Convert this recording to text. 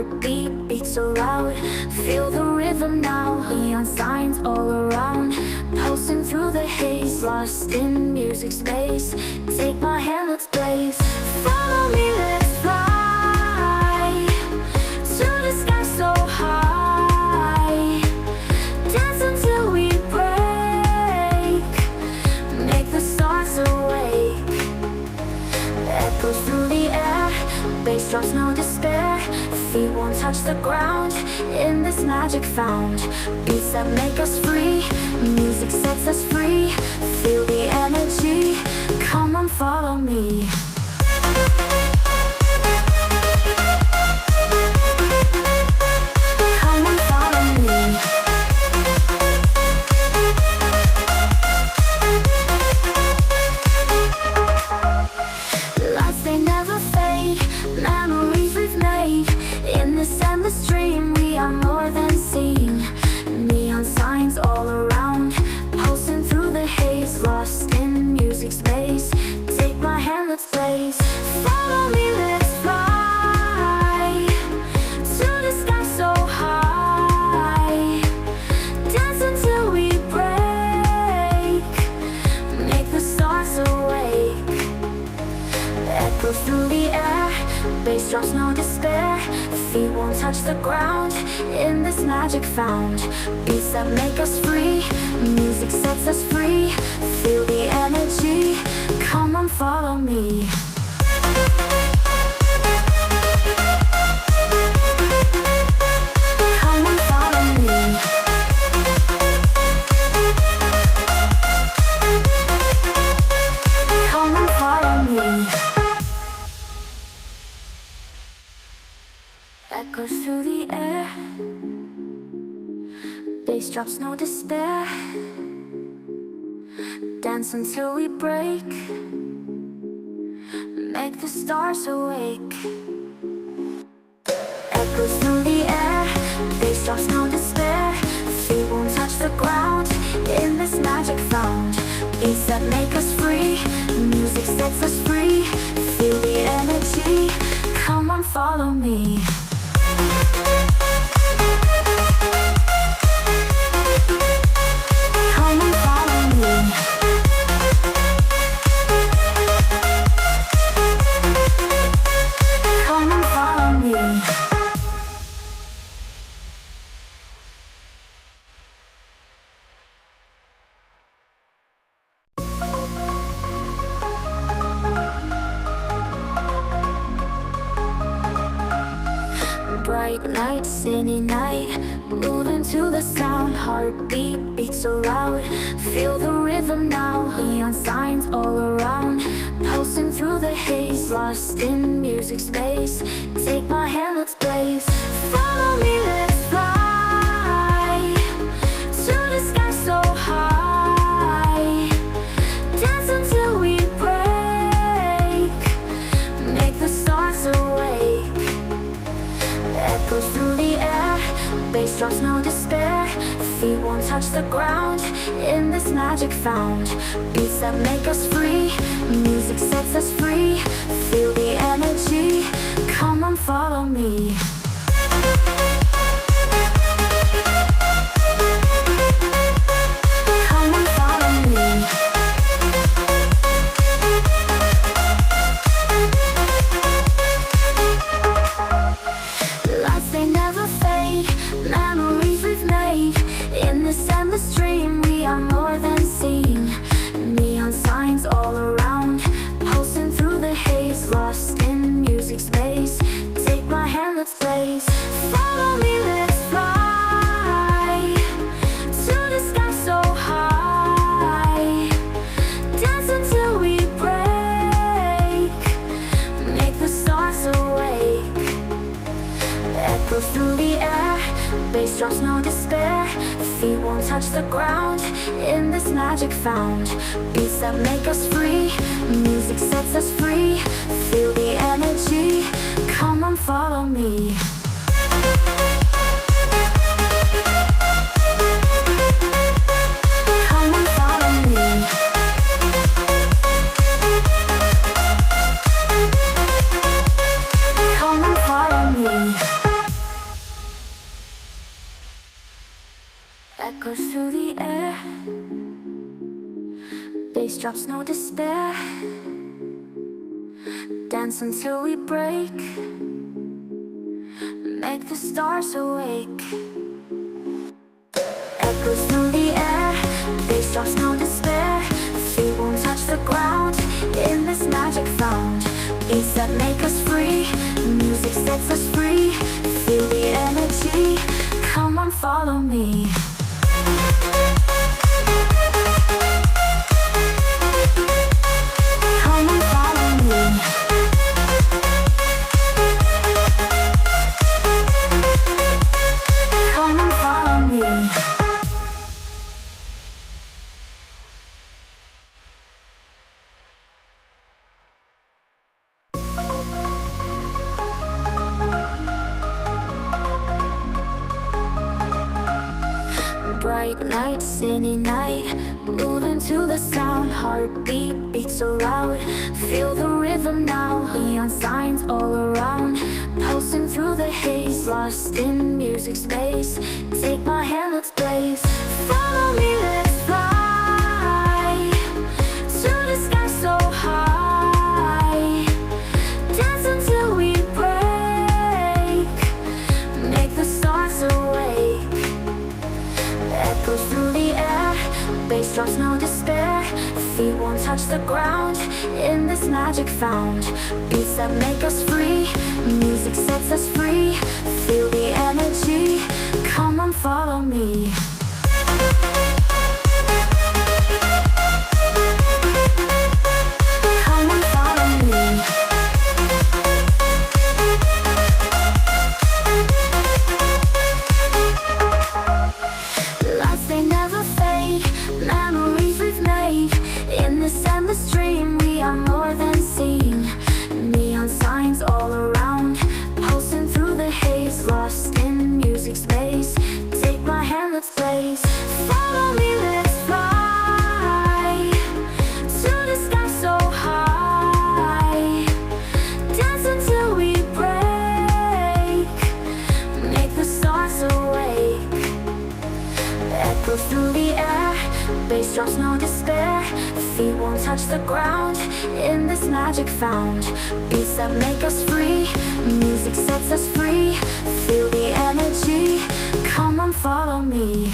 heartbeat beats so loud. Feel the rhythm now, neon signs all around. Pulsing through the haze, lost in music space. Take my hand, let's blaze. Follow me, let's fly to the sky so high. Dance until we break, make the stars awake. Echoes through the air, bass drops no despair. Feet won't touch the ground, in this magic found. Beats that make us free, music sets us free. Feel the energy, come on follow me. Come on follow me. Lights they never fade, memories we've made. In this endless dream we are more than seen. Neon signs all around, pulsing through the haze. Lost in music space, take my hand, let's blaze. Follow me, let's fly to the sky so high. Dance until we break, make the stars awake. Echoes through the air, bass drops no despair. Feet won't touch the ground, in this magic found. Beats that make us free, music sets us free. Feel the energy, come on follow me. Come on follow me. Come on follow me. Echoes through the air, bass drops no despair. Dance until we break, make the stars awake. Echoes through the air, bass drops no despair. Feet won't touch the ground, in this magic found. Beats that make us free, music sets us free. Feel the energy, come on follow me. Come and follow me. Come and follow me. Bright light, city night, moving to the sound. Heartbeat beats so loud, feel the rhythm now. Neon signs all around, pulsing through the haze. Lost in music space, take my hand, let's blaze. Follow me, let's fly to the sky so high. Dance until we break, make the stars awake. Echoes through the air, bass drops no despair. Feet won't touch the ground, in this magic found. Beats that make us free, music sets us free. Feel the energy, come on follow me. Come on follow me. Lights they never fade, memories we've made. In this endless dream we are more than seen. Neon signs all around, pulsing through the haze. Lost in music space, take my hand, let's blaze. Follow me, let's fly to the sky so high. Dance until we break, make the stars awake. Echoes through the air, bass drops no despair. Feet won't touch the ground, in this magic found. Beats that make us free, music sets us free. Feel the energy, come on follow me. Come on follow me. Come on follow me. echoes through the air. Bass drops, no despair. Dance until we break. Make the stars awake. Echoes through the air. Bass drops, no despair. Feet won't touch the ground. In this magic found. Beats that make us free. Music sets us free. Feel the energy. Come on, follow me. Come on, follow me. Come on, follow me. Bright light, city night, moving to the sound. Heartbeat beats so loud. Feel the rhythm now. Neon signs all around, pulsing through the haze. Lost in music space. Take my hand, let's blaze. Follow me, let's fly to the sky so high. Dance until we break. Make the stars awake. Echoes through the air. Bass drops, no despair. Feet won't touch the ground. In this magic found. Beats that make us free. Music sets us free. Feel the energy. Come on, follow me. Come on, follow me. Lights, they never fade. Memories we've made. In this endless dream, we are more than seen. Neon signs all around, pulsing through the haze. Lost in music space. Take my hand, let's blaze. Follow me, let's fly to the sky so high. Dance until we break. Make the stars awake. Echoes through the air. Bass drops, no despair. Feet won't touch the ground. In this magic found. Beats that make us free. Music sets us free. Feel the energy. Come on, follow me.